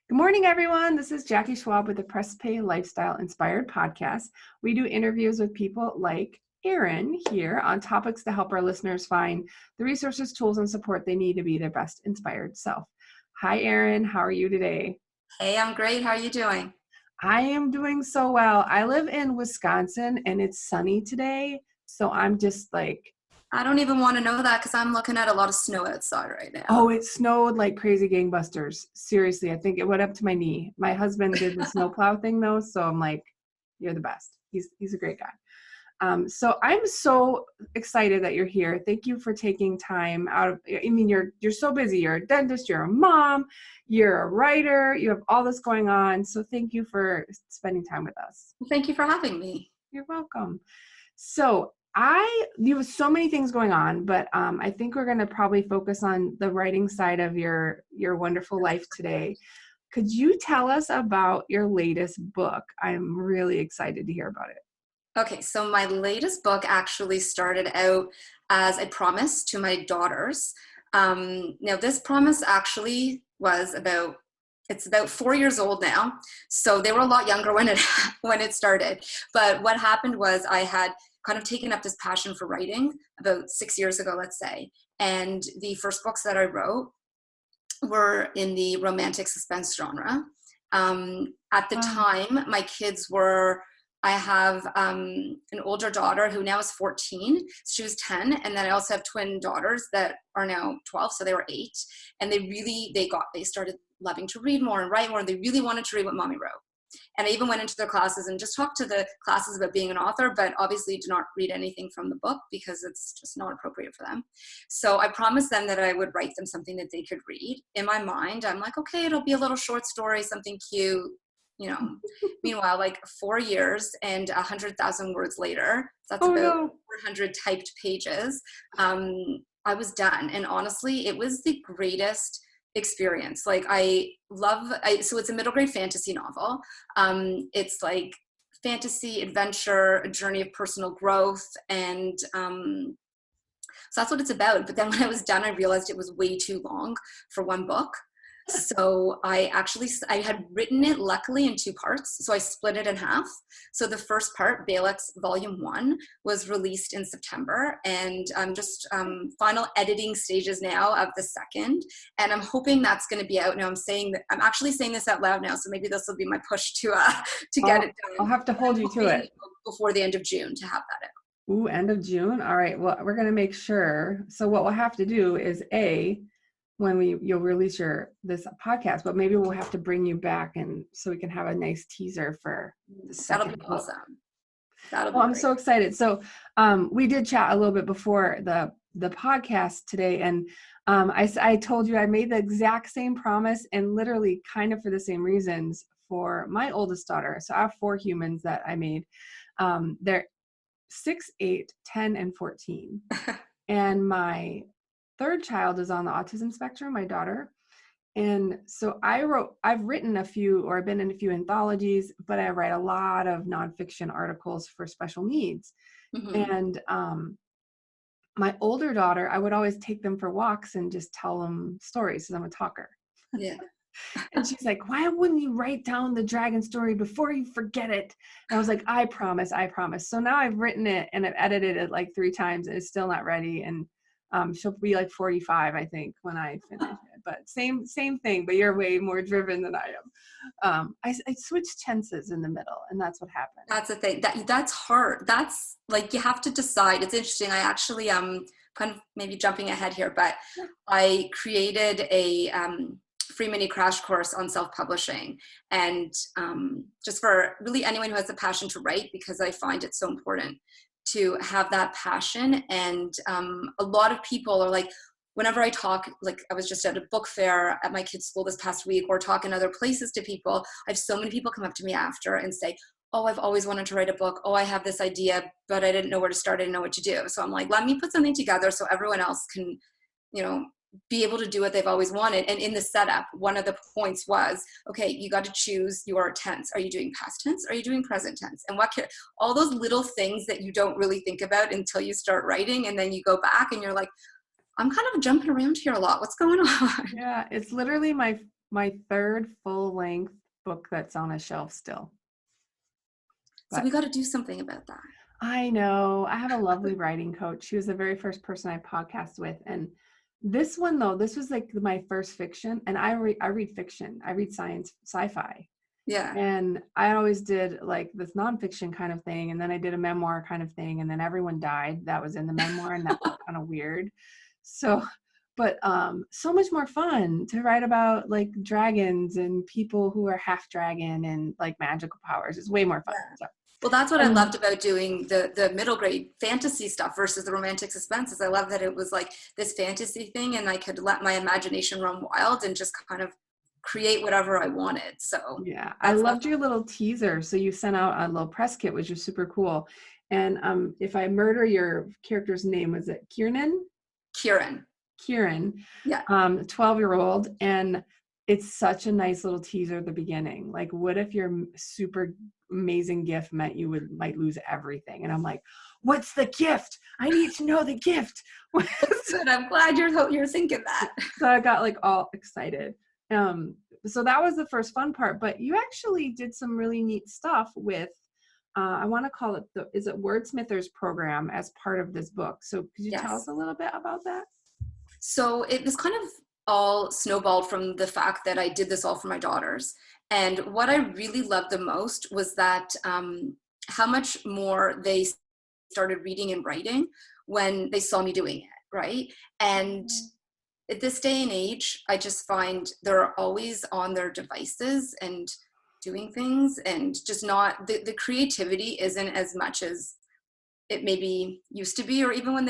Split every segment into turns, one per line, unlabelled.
Good morning, everyone. This is Jackie Schwab with the Press Pay Lifestyle Inspired podcast. We do interviews with people like Erin here on topics to help our listeners find the resources, tools, and support they need to be their best inspired self. Hi, Erin. How are you today?
Hey, I'm great. How are you doing?
I am doing so well. I live in Wisconsin and it's sunny today. So I'm just like,
I don't even want to know that because I'm looking at a lot of snow outside right now.
oh, it snowed like crazy gangbusters. Seriously, I think it went up to my knee. My husband did the snowplow thing though, so I'm like, you're the best. He's a great guy. So I'm so excited that you're here. Thank you for taking time out of, I mean, you're so busy. You're a dentist, you're a mom, you're a writer, you have all this going on. So thank you for spending time with us.
Thank you for having me.
You're welcome. So you have so many things going on, but I think we're going to probably focus on the writing side of your wonderful life today. Could you tell us about your latest book? I'm really excited to hear about it.
Okay, so my latest book actually started out as a promise to my daughters. Now, this promise actually was it's about 4 years old now. So they were a lot younger when it started. But what happened was I had kind of taken up this passion for writing about 6 years ago, let's say. And the first books that I wrote were in the romantic suspense genre. At the time, my kids were, I have an older daughter who now is 14. She was 10. And then I also have twin daughters that are now 12. So they were 8. And they started loving to read more and write more. And they really wanted to read what mommy wrote. And I even went into their classes and just talked to the classes about being an author, but obviously did not read anything from the book because it's just not appropriate for them. So I promised them that I would write them something that they could read. In my mind, I'm like, okay, it'll be a little short story, something cute, you know. Meanwhile, like 4 years and 100,000 words later, so that's about 400 typed pages, I was done. And honestly, it was the greatest experience. Like so it's a middle grade fantasy novel. It's like fantasy, adventure, a journey of personal growth. And so that's what it's about. But then when I was done, I realized it was way too long for one book. So I had written it luckily in 2 parts. So I split it in half. So the first part, BAILEX Volume 1, was released in September. And I'm just final editing stages now of the second. And I'm hoping that's going to be out now. I'm actually saying this out loud now. So maybe this will be my push to get it done.
I'll have to hold you to it.
Before the end of June to have that out.
Ooh, end of June? All right. Well, we're going to make sure. So what we'll have to do is when you'll release this podcast, but maybe we'll have to bring you back and so we can have a nice teaser for the second.
That'll be awesome. That'll be
great. I'm so excited. So we did chat a little bit before the podcast today, and I told you I made the exact same promise, and literally kind of for the same reasons for my oldest daughter. So I have 4 humans that I made. They're 6, 8, 10, and 14. And my third child is on the autism spectrum, my daughter. And so I've written I've been in a few anthologies, but I write a lot of nonfiction articles for special needs. Mm-hmm. And my older daughter, I would always take them for walks and just tell them stories because I'm a talker.
Yeah.
And she's like, why wouldn't you write down the dragon story before you forget it? And I was like, I promise. So now I've written it and I've edited it like 3 times and it's still not ready. And she'll be like 45, I think, when I finish it. But same thing, but you're way more driven than I am. I switched tenses in the middle, and that's what happened.
That's the thing. That's hard. That's like, you have to decide. It's interesting. I actually kind of maybe jumping ahead here, but I created a free mini crash course on self-publishing, and just for really anyone who has a passion to write, because I find it so important to have that passion. And a lot of people are like, whenever I talk, like I was just at a book fair at my kids' school this past week, or talk in other places to people, I have so many people come up to me after and say, oh, I've always wanted to write a book. Oh, I have this idea, but I didn't know where to start. I didn't know what to do. So I'm like, let me put something together so everyone else can, be able to do what they've always wanted. And in the setup, one of the points was, okay, you got to choose your tense. Are you doing past tense? Are you doing present tense? And all those little things that you don't really think about until you start writing. And then you go back and you're like, I'm kind of jumping around here a lot. What's going on?
Yeah, it's literally my my third full-length book that's on a shelf still.
So
But
we got to do something about that.
I know. I have a lovely writing coach. She was the very first person I podcast with. And this one, though, this was like my first fiction. And I read fiction. I read science, sci-fi.
Yeah.
And I always did like this nonfiction kind of thing. And then I did a memoir kind of thing. And then everyone died that was in the memoir. And that felt kind of weird. So, but so much more fun to write about like dragons and people who are half dragon and like magical powers. It's way more fun.
Yeah.
So,
Well, that's what I
and
loved about doing the middle grade fantasy stuff versus the romantic suspenses. I love that it was like this fantasy thing and I could let my imagination run wild and just kind of create whatever I wanted. So
yeah, I
that's
loved your little teaser. So you sent out a little press kit, which was super cool. And if I murder your character's name, was it Kieran?
Kieran.
Kieran,
Yeah.
12-year-old. And it's such a nice little teaser at the beginning. Like, what if your super amazing gift meant you might lose everything? And I'm like, what's the gift? I need to know the gift.
Good. I'm glad you're thinking that.
So I got like all excited. So that was the first fun part, but you actually did some really neat stuff with, I want to call it is it Wordsmithers program as part of this book. So could you tell us
Yes.
a little bit about that?
So it was kind of all snowballed from the fact that I did this all for my daughters. And what I really loved the most was that how much more they started reading and writing when they saw me doing it, right? And at this day and age, I just find they're always on their devices and doing things and just not, the creativity isn't as much as it maybe used to be, or even when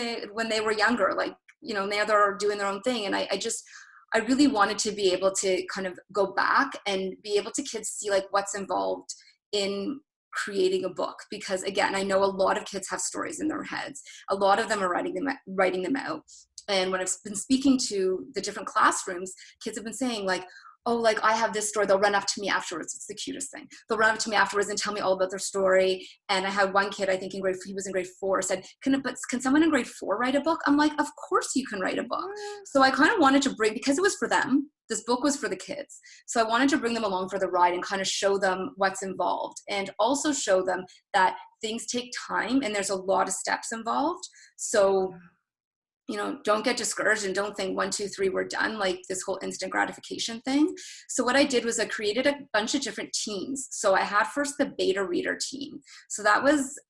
they were younger, like, you know, now they're doing their own thing. And I really wanted to be able to kind of go back and be able to kids see like what's involved in creating a book, because again, I know a lot of kids have stories in their heads. A lot of them are writing them out. And when I've been speaking to the different classrooms, kids have been saying like, oh, like I have this story. They'll run up to me afterwards. It's the cutest thing. They'll run up to me afterwards and tell me all about their story. And I had one kid, I think he was in grade 4, said, can someone in grade 4 write a book? I'm like, of course you can write a book. So I kind of wanted to bring, because it was for them, this book was for the kids. So I wanted to bring them along for the ride and kind of show them what's involved, and also show them that things take time and there's a lot of steps involved. So, you know, don't get discouraged and don't think 1, 2, 3, we're done, like this whole instant gratification thing. So what I did was I created a bunch of different teams. So I had first the beta reader team. So that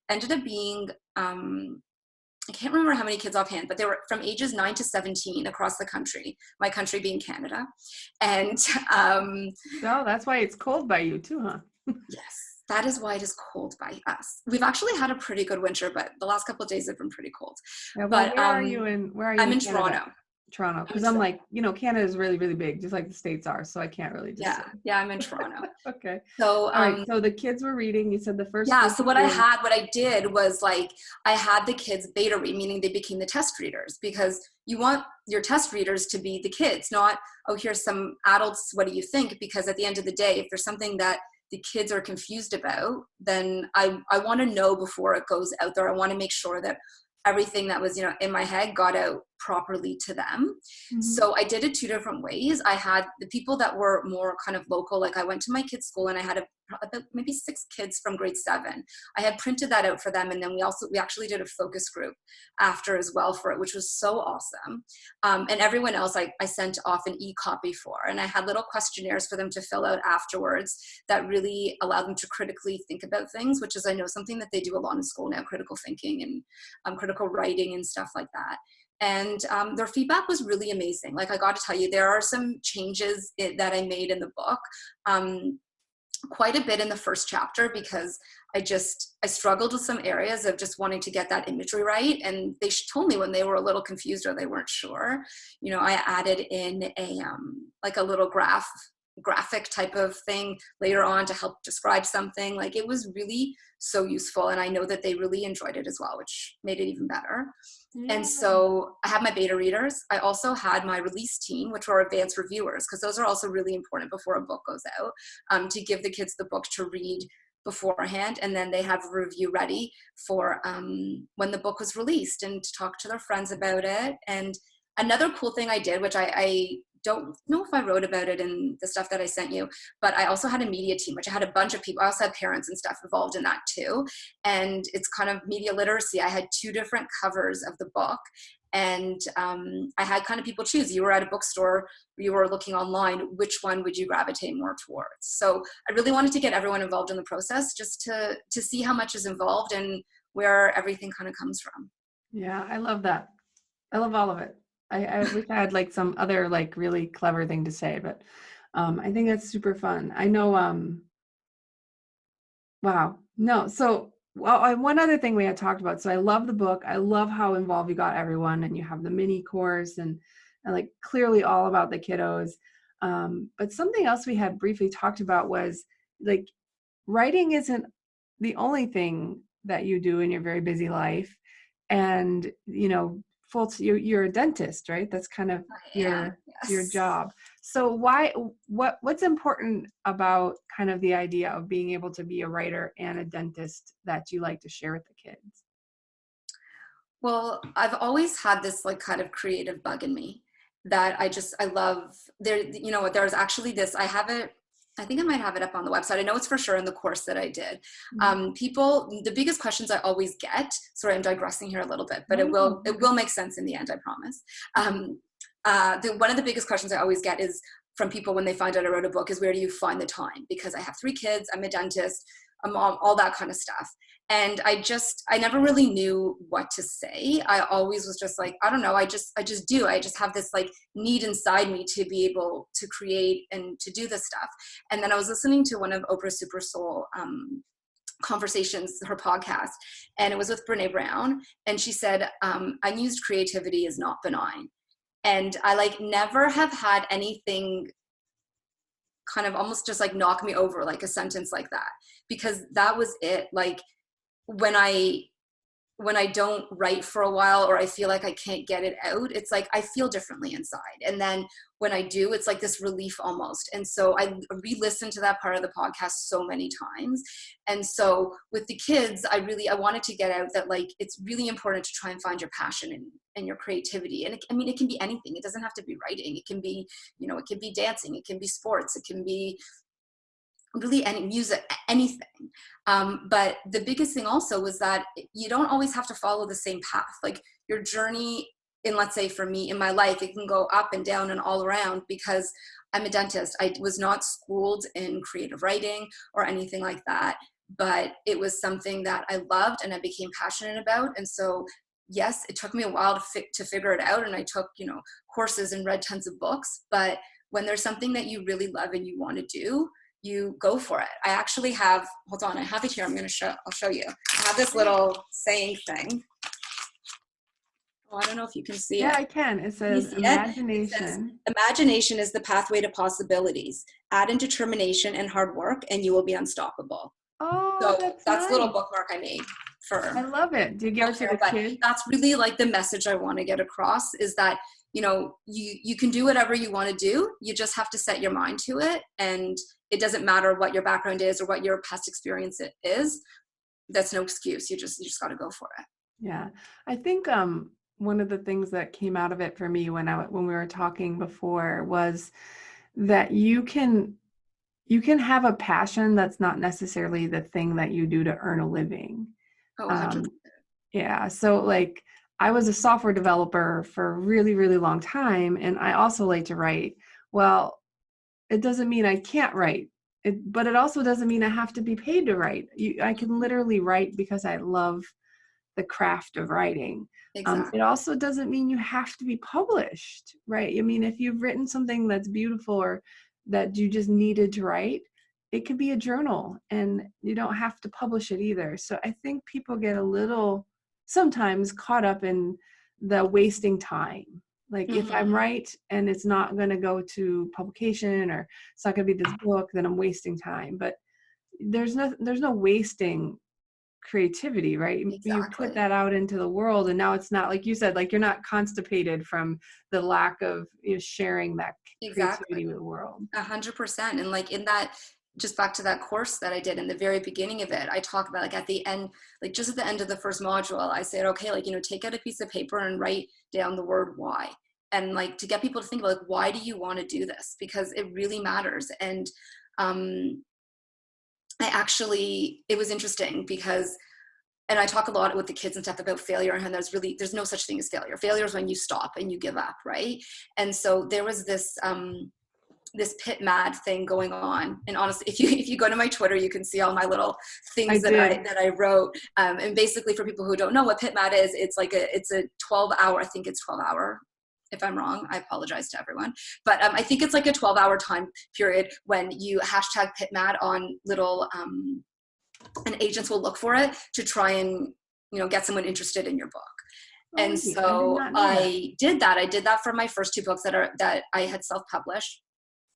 ended up being, I can't remember how many kids offhand, but they were from ages 9 to 17 across the country, my country being Canada. And
Oh, that's why it's cold by you too, huh?
yes. That is why it is cold by us. We've actually had a pretty good winter, but the last couple of days have been pretty cold.
Yeah, well,
But
where are you in
I'm in
Canada?
Toronto.
Toronto,
I'm in
because I'm
Toronto.
like, you know, Canada is really, really big, just like the States are. So I can't really just say.
Yeah, I'm in Toronto.
Okay.
So,
All right. So the kids were reading. You said the first.
yeah, so what I did was like, I had the kids beta read, meaning they became the test readers, because you want your test readers to be the kids, not, oh, here's some adults, what do you think? Because at the end of the day, if there's something that the kids are confused about, then I want to know before it goes out there. I want to make sure that everything that was, you know, in my head got out properly to them.
Mm-hmm.
So I did it 2 different ways. I had the people that were more kind of local, like I went to my kids' school and I had about maybe 6 kids from grade 7. I had printed that out for them, and then we actually did a focus group after as well for it, which was so awesome. And everyone else I sent off an e-copy for, and I had little questionnaires for them to fill out afterwards that really allowed them to critically think about things, which is, I know, something that they do a lot in school now, critical thinking and critical writing and stuff like that. And their feedback was really amazing. Like, I got to tell you, there are some changes that I made in the book, quite a bit in the first chapter, because I struggled with some areas of just wanting to get that imagery right. And they told me when they were a little confused or they weren't sure, you know, I added in like a little graphic type of thing later on to help describe something. Like, it was really so useful. And I know that they really enjoyed it as well, which made it even better. Yeah. And so I had my beta readers. I also had my release team, which were advanced reviewers, because those are also really important before a book goes out, to give the kids the book to read beforehand. And then they have a review ready for when the book was released, and to talk to their friends about it. And another cool thing I did, which I don't know if I wrote about it in the stuff that I sent you, but I also had a media team, which I had a bunch of people. I also had parents and stuff involved in that too. And it's kind of media literacy. I had 2 different covers of the book. And I had kind of people choose. You were at a bookstore, you were looking online, which one would you gravitate more towards? So I really wanted to get everyone involved in the process, just to see how much is involved and where everything kind of comes from.
Yeah, I love that. I love all of it. I wish I had like some other like really clever thing to say, but I think that's super fun. I know, wow. No, so well, one other thing we had talked about. So I love the book. I love how involved you got everyone, and you have the mini course, and like clearly all about the kiddos. But something else we had briefly talked about was like writing isn't the only thing that you do in your very busy life. And, you know, you're a dentist, right? That's kind of
I am,
your
yes.
job. So what's important about kind of the idea of being able to be a writer and a dentist that you like to share with the kids?
Well, I've always had this like kind of creative bug in me that I love. There, you know what, there's actually this, I have it, I think I might have it up on the website. I know it's for sure in the course that I did. People, the biggest questions I always get, sorry, I'm digressing here a little bit, but it will make sense in the end, I promise. One of the biggest questions I always get is from people when they find out I wrote a book is, where do you find the time? Because I have 3 kids, I'm a dentist, a mom, all that kind of stuff. And I never really knew what to say. I always was just like, I don't know, I just do. I just have this like need inside me to be able to create and to do this stuff. And then I was listening to one of Oprah's Super Soul conversations, her podcast, and it was with Brene Brown. And she said, unused creativity is not benign. And I like never have had anything kind of almost just like knock me over, like a sentence like that, because that was it. Like when I don't write for a while, or I feel like I can't get it out, it's like I feel differently inside. And then when I do, it's like this relief almost. And so I re-listened to that part of the podcast so many times. And so with the kids, I wanted to get out that like it's really important to try and find your passion and your creativity. And I mean, it can be anything. It doesn't have to be writing. It can be, you know, it can be dancing. It can be sports. It can be really any music, anything. But the biggest thing also was that you don't always have to follow the same path. Like your journey in, let's say for me in my life, it can go up and down and all around, because I'm a dentist. I was not schooled in creative writing or anything like that, but it was something that I loved and I became passionate about. And so yes, it took me a while to figure it out. And I took, you know, courses and read tons of books, but when there's something that you really love and you want to do, you go for it. I actually have, hold on, I have it here. I'll show you. I have this little saying thing. Oh, I don't know if you can see
Yeah,
it.
I can. It
Can you
says
see it? It says,
imagination.
imagination is the pathway to possibilities. Add in determination and hard work, and you will be unstoppable.
Oh,
So
that's
that's a little
nice.
bookmark I made
I
for
love it. Do you give it to the
but
kids?
that's really like the message I want to get across, is that, you know, you can do whatever you want to do. You just have to set your mind to it. And it doesn't matter what your background is or what your past experience is. That's no excuse. You just got to go for it.
Yeah. I think one of the things that came out of it for me when we were talking before was that you can have a passion that's not necessarily the thing that you do to earn a living.
Oh, 100%.
Um, yeah. So like I was a software developer for a really, really long time, and I also like to write. Well, it doesn't mean I can't write. But it also doesn't mean I have to be paid to write. I can literally write because I love the craft of writing. It
Exactly.
also doesn't mean you have to be published, right? I mean, if you've written something that's beautiful or that you just needed to write, it could be a journal and you don't have to publish it either. So I think people get a little sometimes caught up in the wasting time. Like if I'm
Mm-hmm.
right and it's not going to go to publication, or it's not going to be this book, then I'm wasting time. But there's no wasting creativity, right? You put
Exactly.
that out into the world, and now it's not, like you said, like you're not constipated from the lack of, sharing that
Exactly.
creativity with the world.
100%. And like in that, just back to that course that I did in the very beginning of it, I talk about like at the end, like just at the end of the first module, I said, okay, like, you know, take out a piece of paper and write down the word why. and like to get people to think about, like, why do you want to do this? Because it really matters. And it was interesting because, and I talk a lot with the kids and stuff about failure, and there's no such thing as failure. Failure is when you stop and you give up, right? And so there was this pit mad thing going on. And honestly, if you go to my Twitter, you can see all my little things that I wrote. And basically, for people who don't know what pit mad is, it's a 12-hour, I think it's 12-hour. If I'm wrong, I apologize to everyone. But I think it's like a 12-hour time period when you hashtag pit mad on little, and agents will look for it to try and, get someone interested in your book. And so I did that. I did that for my first two books that I had self-published,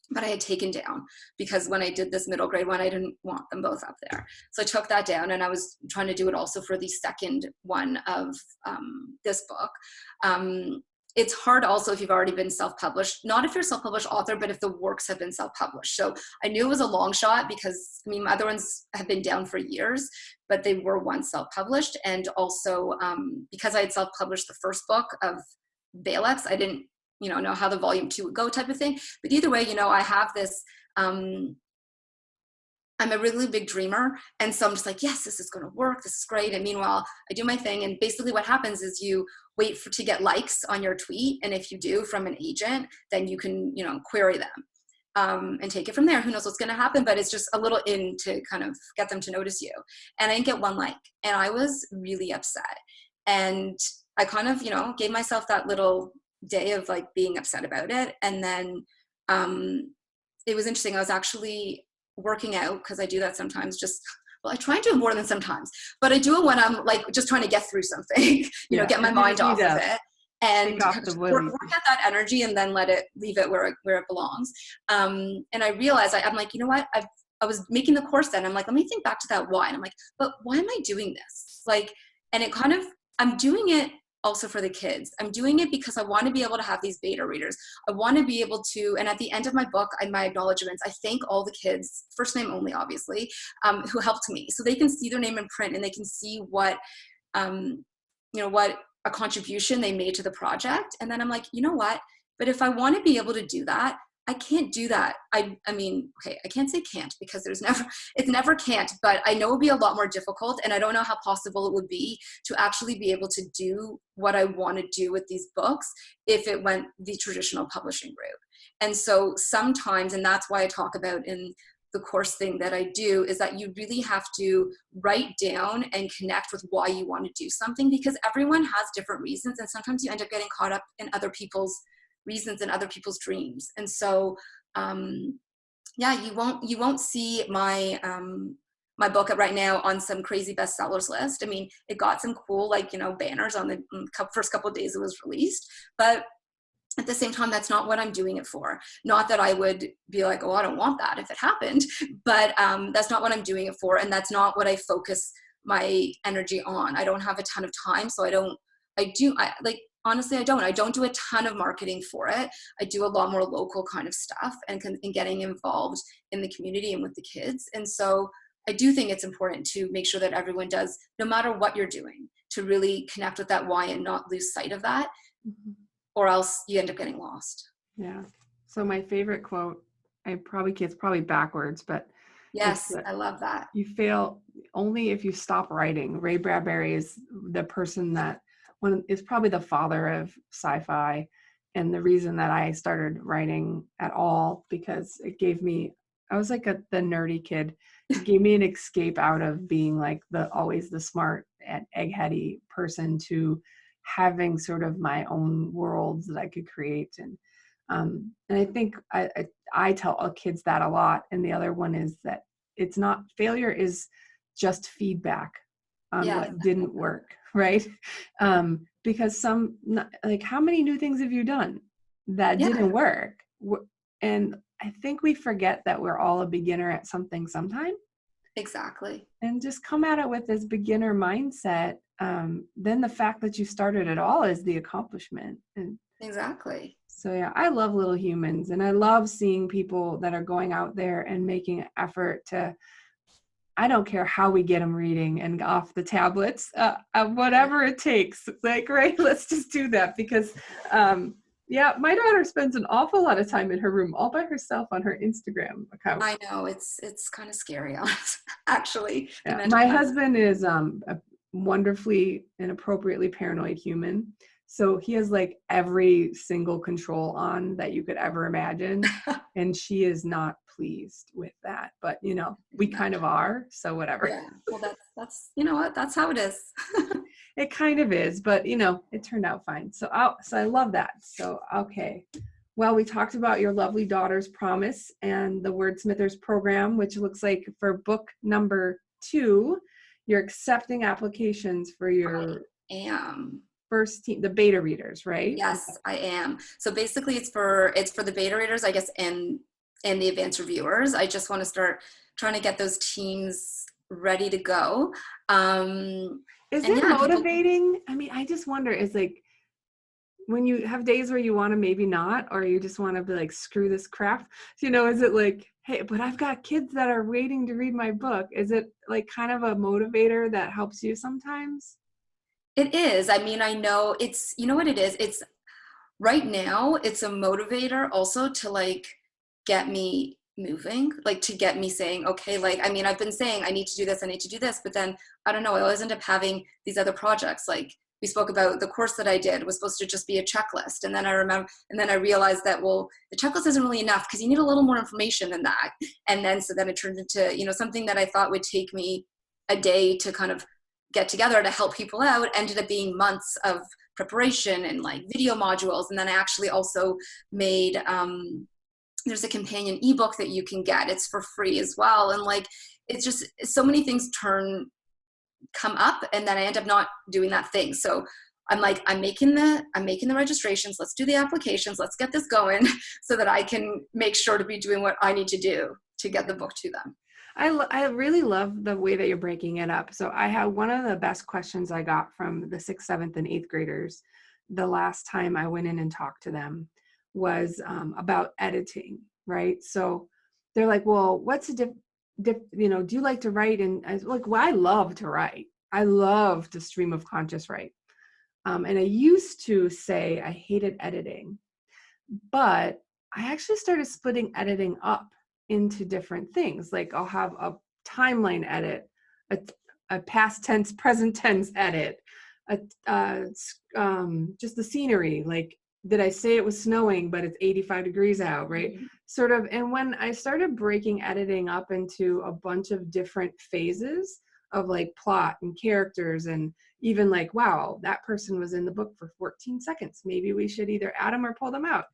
but I had taken down because when I did this middle grade one, I didn't want them both up there. So I took that down, and I was trying to do it also for the second one of this book. It's hard also if you've already been self-published, not if you're a self-published author, but if the works have been self-published. So I knew it was a long shot because, my other ones have been down for years, but they were once self-published. And also because I had self-published the first book of BAILEX, I didn't, know how the volume 2 would go type of thing. But either way, I have this, I'm a really big dreamer. And so I'm just like, yes, this is going to work. This is great. And meanwhile, I do my thing. And basically what happens is you wait to get likes on your tweet. And if you do from an agent, then you can, query them and take it from there. Who knows what's going to happen, but it's just a little in to kind of get them to notice you. And I didn't get one like, and I was really upset. And I kind of, gave myself that little day of like being upset about it. And then it was interesting. I was actually working out, because I do that sometimes, I try and do it more than sometimes, but I do it when I'm like just trying to get through something, get my mind off of it and work at that energy and then leave it where it belongs. And I realized I'm like, you know what? I was making the course then. I'm like, let me think back to that why. And I'm like, but why am I doing this? Like, and it kind of, I'm doing it also for the kids. I'm doing it because I want to be able to have these beta readers. I want to be able to, and at the end of my book, in my acknowledgements, I thank all the kids, first name only, obviously, who helped me. So they can see their name in print and they can see what a contribution they made to the project. And then I'm like, you know what? But if I want to be able to do that, I can't do that. I can't say can't because it never can't, but I know it would be a lot more difficult, and I don't know how possible it would be to actually be able to do what I want to do with these books if it went the traditional publishing route. And so sometimes, and that's why I talk about in the course thing that I do, is that you really have to write down and connect with why you want to do something, because everyone has different reasons, and sometimes you end up getting caught up in other people's reasons and other people's dreams. And so you won't see my my book right now on some crazy bestsellers list. I mean, it got some cool banners on the first couple of days it was released, but at the same time, that's not what I'm doing it for. Not that I would be like, oh, I don't want that if it happened, but that's not what I'm doing it for, and that's not what I focus my energy on. I don't have a ton of time, so honestly, I don't do a ton of marketing for it. I do a lot more local kind of stuff and getting involved in the community and with the kids. And so I do think it's important to make sure that everyone does, no matter what you're doing, to really connect with that why and not lose sight of that, or else you end up getting lost.
Yeah. So my favorite quote, it's probably backwards, but
yes, I love that.
You fail only if you stop writing. Ray Bradbury is the person that is probably the father of sci-fi, and the reason that I started writing at all, because it gave me, I was like the nerdy kid. It gave me an escape out of being like always the smart and eggheady person to having sort of my own worlds that I could create. And I think I tell kids that a lot. And the other one is that it's not, failure is just feedback on what didn't work, right? Because how many new things have you done that didn't work? And I think we forget that we're all a beginner at something sometime.
Exactly.
And just come at it with this beginner mindset. Then the fact that you started at all is the accomplishment. And
exactly.
So yeah, I love little humans, and I love seeing people that are going out there and making an effort to, I don't care how we get them reading and off the tablets, whatever it takes, right? Let's just do that, because Yeah, my daughter spends an awful lot of time in her room all by herself on her Instagram account.
I know it's kind of scary, actually, the
Yeah.
mental
My
health.
husband is a wonderfully and appropriately paranoid human. So he has like every single control on that you could ever imagine. And she is not pleased with that. But, you know, we kind of are. So whatever.
Yeah. Well, that's you know what? That's how it is.
It kind of is, but you know, it turned out fine. So I love that. So okay. Well, we talked about your lovely daughter's promise and the Wordsmithers program, which looks like for book number 2, you're accepting applications for your
I am.
first team, the beta readers, right?
Yes, I am. So basically it's for the beta readers, I guess, and the advanced reviewers. I just want to start trying to get those teams ready to go.
Is
And
it
yeah, people.
motivating? I mean, I just wonder, is like when you have days where you want to maybe not, or you just want to be like, screw this crap, you know, is it like, hey, but I've got kids that are waiting to read my book? Is it like kind of a motivator that helps you sometimes?
It is. I mean, I know it's, you know what it is? It's right now, it's a motivator also to like get me moving, like to get me saying, okay, like, I mean, I've been saying I need to do this, I need to do this, but then I don't know, I always end up having these other projects. Like we spoke about the course that I did was supposed to just be a checklist. And then I realized that, well, the checklist isn't really enough because you need a little more information than that. And then, so then it turned into, you know, something that I thought would take me a day to kind of get together to help people out ended up being months of preparation and like video modules. And then I actually also made there's a companion ebook that you can get. It's for free as well. And like it's just so many things come up, and then I end up not doing that thing. So I'm like, I'm making the registrations. Let's do the applications. Let's get this going so that I can make sure to be doing what I need to do to get the book to them.
I really love the way that you're breaking it up. So I had one of the best questions I got from the 6th, 7th, and 8th graders the last time I went in and talked to them was about editing, right? So they're like, well, what's the you know, do you like to write? And I was like, well, I love to write. I love to stream of conscious write. And I used to say I hated editing, but I actually started splitting editing up into different things. Like I'll have a timeline edit, a, a past tense, present tense edit, a, just the scenery. Like, did I say it was snowing, but it's 85 degrees out, right?
Mm-hmm.
Sort of. And when I started breaking editing up into a bunch of different phases of like plot and characters, and even like, wow, that person was in the book for 14 seconds. Maybe we should either add them or pull them out.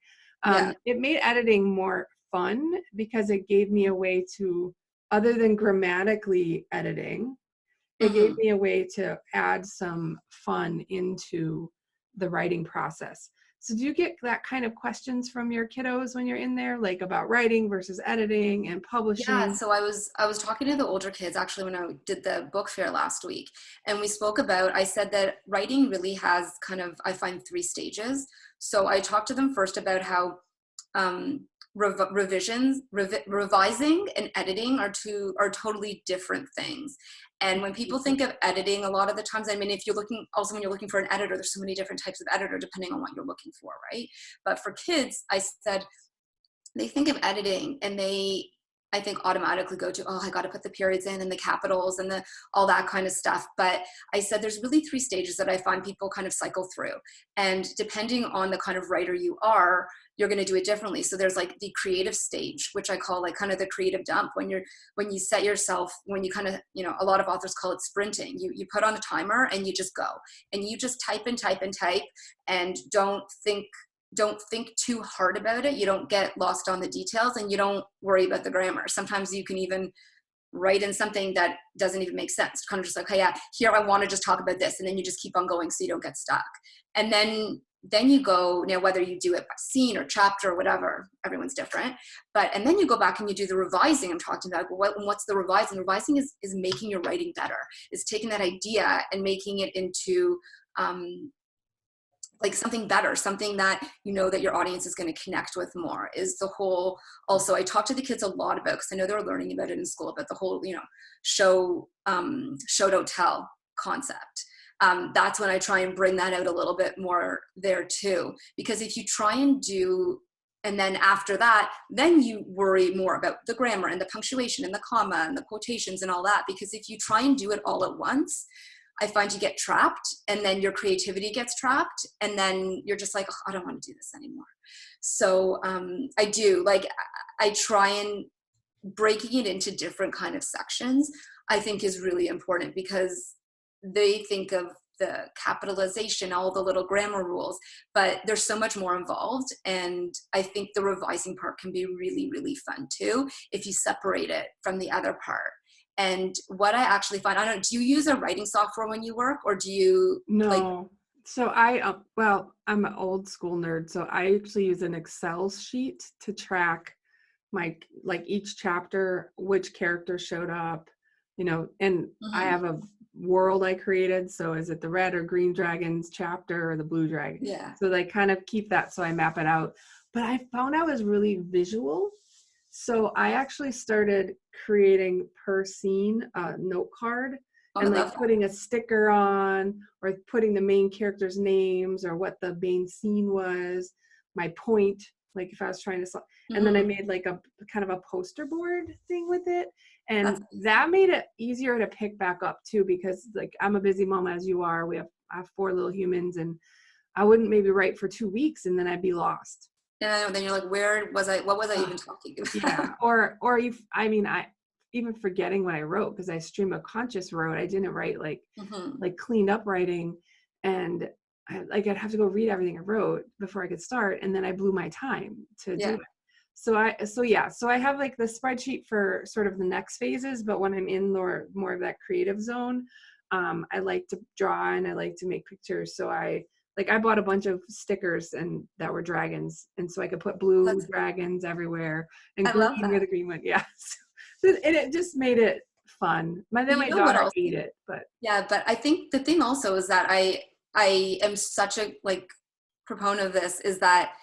Yeah.
It made editing more fun because it gave me a way to, other than grammatically editing, it gave
Mm-hmm.
me a way to add some fun into the writing process. So do you get that kind of questions from your kiddos when you're in there, like about writing versus editing and
Yeah,
publishing?
so I was talking to the older kids actually when I did the book fair last week, and we spoke about, I said that writing really has kind of, I find, 3 stages. So I talked to them first about how revising and editing are totally different things. And when people think of editing, a lot of the times, I mean, if you're looking, also when you're looking for an editor, there's so many different types of editor depending on what you're looking for, right? But for kids, I said, they think of editing and they, I think, automatically go to, oh, I got to put the periods in and the capitals and the all that kind of stuff. But I said there's really 3 stages that I find people kind of cycle through, and depending on the kind of writer you are, you're going to do it differently. So there's like the creative stage, which I call like kind of the creative dump, when you set yourself, when you kind of, you know, a lot of authors call it sprinting. You put on the timer and you just go, and you just type and type and type, and don't think too hard about it. You don't get lost on the details, and you don't worry about the grammar. Sometimes you can even write in something that doesn't even make sense. Kind of just like, okay, yeah, here I want to just talk about this, and then you just keep on going so you don't get stuck. And then you go, now whether you do it by scene or chapter or whatever, everyone's different. And then you go back and you do the revising. I'm talking about, well, what's the revising? Revising is making your writing better. Is taking that idea and making it into like something better, something that you know that your audience is going to connect with more. Is the whole, also I talk to the kids a lot about, because I know they're learning about it in school, about the whole, you know, show don't tell concept. that's when I try and bring that out a little bit more there too. Because if you try and do, and then after that, then you worry more about the grammar and the punctuation and the comma and the quotations and all that. Because if you try and do it all at once, I find you get trapped, and then your creativity gets trapped, and then you're just like, oh, I don't want to do this anymore. So I do, like, I try and breaking it into different kind of sections, I think is really important, because they think of the capitalization, all the little grammar rules, but there's so much more involved. And I think the revising part can be really, really fun too, if you separate it from the other part. And what I actually find, I don't know, do you use a writing software when you work, or do you like?
No. So I, well, I'm an old school nerd. So I actually use an Excel sheet to track my, like each chapter, which character showed up, you know, and I
Mhm.
have a world I created. So is it the red or green dragons chapter or the blue dragon?
Yeah.
So they kind of keep that. So I map it out. But I found I was really visual. So I actually started creating per scene a note card,
Oh, I
and
love
like
that.
putting a sticker on, or putting the main characters' names or what the main scene was, my point, like if I was trying to, and then I
Mhm.
made like a kind of a poster board thing with it. And
That's
that made it easier to pick back up too, because like I'm a busy mom as you are. I have 4 little humans, and I wouldn't maybe write for 2 weeks and then I'd be lost.
and then you're like, where was I? What was I even talking about?
Yeah, or you, I mean, I even forgetting what I wrote, because I stream of conscious wrote. I didn't write
Mhm.
like cleaned up writing, and I'd have to go read everything I wrote before I could start, and then I blew my time to do
Yeah.
it. So I have like the spreadsheet for sort of the next phases, but when I'm in more of that creative zone, I like to draw and I like to make pictures. So I bought a bunch of stickers and that were dragons, and so I could put blue
That's,
dragons everywhere and
I love
green where
that.
the green went. Yeah, and it just made it fun.
But
Then
you
my
know what
daughter
else?
ate it, but
Yeah, but I think the thing also is that I am such a like proponent of this, is that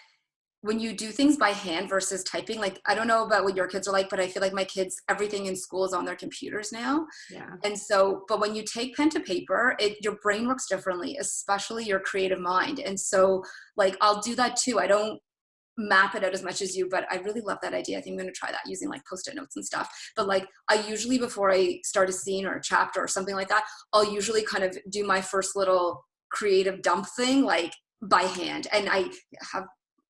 when you do things by hand versus typing, like I don't know about what your kids are like, but I feel like my kids, everything in school is on their computers now.
yeah.
And so, but when you take pen to paper, your brain works differently, especially your creative mind. And so like I'll do that too. I don't map it out as much as you, but I really love that idea. I think I'm going to try that, using like post-it notes and stuff. But like I usually, before I start a scene or a chapter or something like that, I'll usually kind of do my first little creative dump thing like by hand, and I have,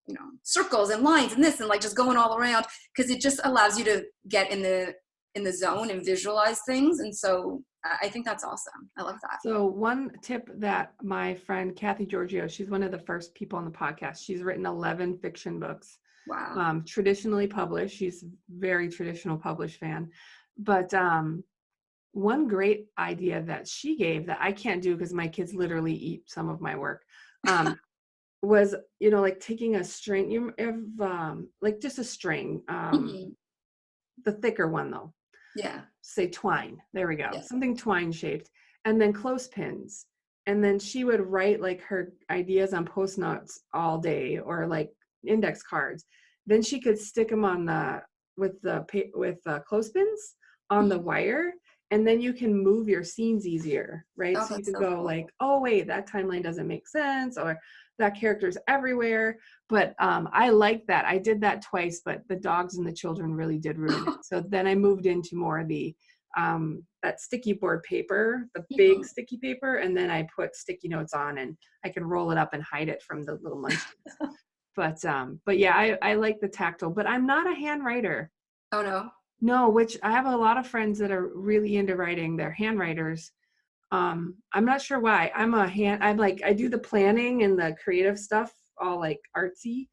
you know, circles and lines and this and like just going all around, because it just allows you to get in the zone and visualize things. And so I think that's awesome. I love that.
So one tip that my friend Kathy Giorgio, she's one of the first people on the podcast. She's written 11 fiction books,
Wow.
traditionally published. She's a very traditional published fan. But one great idea that she gave that I can't do because my kids literally eat some of my work, was, you know, like taking a string, you have like just a string,
Mhm.
the thicker one though,
Yeah.
say twine. There we go.
Yeah.
Something twine shaped. And then clothespins. And then she would write like her ideas on post notes all day, or like index cards. Then she could stick them on with clothespins on the
Mhm.
wire. And then you can move your scenes easier, right?
Oh,
So you
that's
could
so
go
cool.
like, oh wait, that timeline doesn't make sense, or that character's everywhere. But I like that. I did that twice, but the dogs and the children really did ruin it. So then I moved into more the that sticky board paper, the big
Mhm.
sticky paper, and then I put sticky notes on, and I can roll it up and hide it from the little munchkins. But yeah, I like the tactile, but I'm not a hand writer.
Oh no.
No, which I have a lot of friends that are really into writing. They're hand writers. I'm not sure why. I'm like, I do the planning and the creative stuff, all like artsy,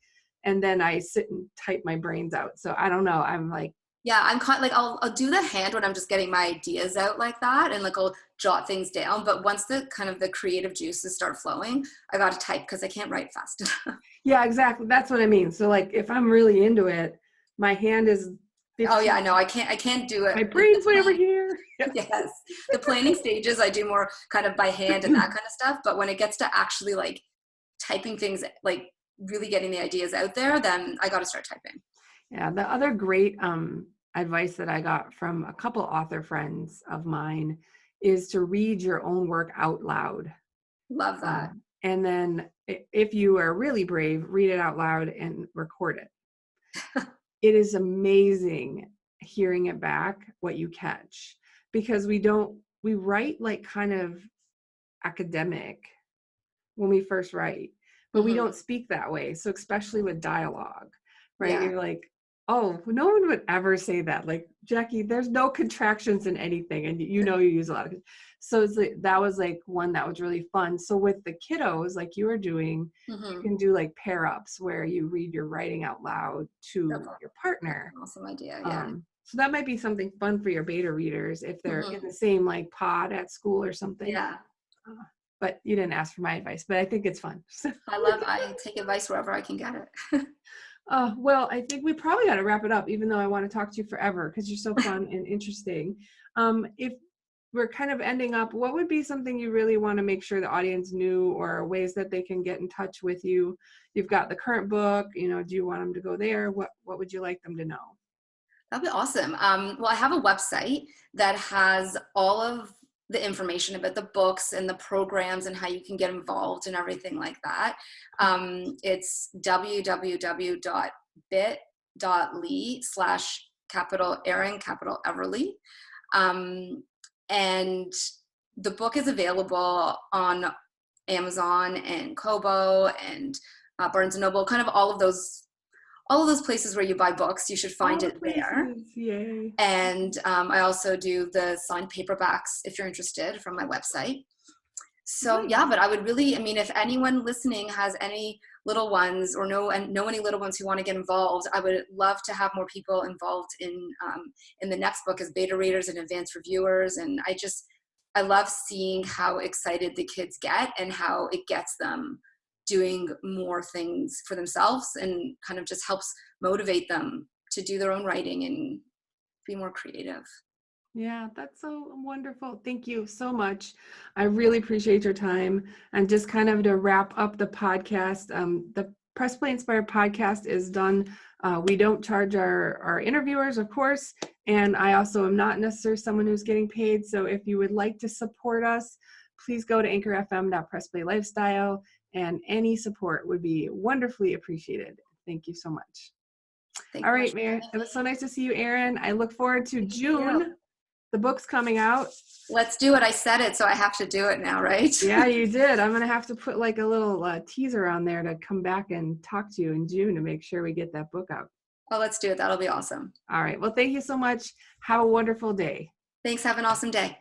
and then I sit and type my brains out. So I don't know. I'm like,
Yeah, I'm kind of like I'll do the hand when I'm just getting my ideas out like that, and like I'll jot things down. But once the kind of the creative juices start flowing, I got to type because I can't write fast enough.
yeah, exactly. That's what I mean. So like, if I'm really into it, my hand is
Oh
15,
yeah, no, I can't do it.
my
Like the
brain's way over
plan,
here. Yeah.
yes, the planning stages I do more kind of by hand and that kind of stuff. But when it gets to actually like typing things, like really getting the ideas out there, then I got to start typing.
Yeah, the other great advice that I got from a couple author friends of mine is to read your own work out loud.
Love that.
And then if you are really brave, read it out loud and record it. It is amazing hearing it back, what you catch, because we write like kind of academic when we first write, but we
Mm-hmm.
don't speak that way. So especially with dialogue, right?
Yeah.
You're like, oh, no one would ever say that. Like, Jackie, there's no contractions in anything. And you use a lot of, so it's like, that was like one that was really fun. So with the kiddos, like you were doing, you
Mm-hmm.
can do like pair ups where you read your writing out loud to
That's
your partner.
an awesome idea. Yeah.
So that might be something fun for your beta readers if they're in
Mm-hmm.
the same like pod at school or something.
Yeah.
Uh, but you didn't ask for my advice, but I think it's fun.
I take advice wherever I can get it.
Well, I think we probably got to wrap it up, even though I want to talk to you forever because you're so fun and interesting. If we're kind of ending up, what would be something you really want to make sure the audience knew, or ways that they can get in touch with you? You've got the current book, do you want them to go there? What would you like them to know?
That'd be awesome. Well, I have a website that has all of the information about the books and the programs and how you can get involved and everything like that. It's www.bit.ly/capital Erin, capital Everleigh. And the book is available on Amazon and Kobo and Barnes and Noble, kind of all of those places where you buy books. You should
All
find
the
it there.
places, yay.
And I also do the signed paperbacks if you're interested from my website. So
Nice.
yeah, but I would really, if anyone listening has any little ones or know any little ones who want to get involved, I would love to have more people involved in the next book as beta readers and advanced reviewers. And I love seeing how excited the kids get and how it gets them doing more things for themselves and kind of just helps motivate them to do their own writing and be more creative.
Yeah, that's so wonderful. Thank you so much. I really appreciate your time. And just kind of to wrap up the podcast, the Press Play Inspired podcast is done. We don't charge our interviewers, of course. And I also am not necessarily someone who's getting paid. So if you would like to support us, please go to anchorfm.pressplayLifestyle, and any support would be wonderfully appreciated. Thank you so much.
Thank
All
you
right,
much.
Mary. It was so nice to see you, Erin. I look forward to June.
You.
The book's coming out.
Let's do it. I said it, so I have to do it now, right?
Yeah, you did. I'm going to have to put like a little teaser on there to come back and talk to you in June to make sure we get that book out.
Well, let's do it. That'll be awesome.
All right. Well, thank you so much. Have a wonderful day.
Thanks. Have an awesome day.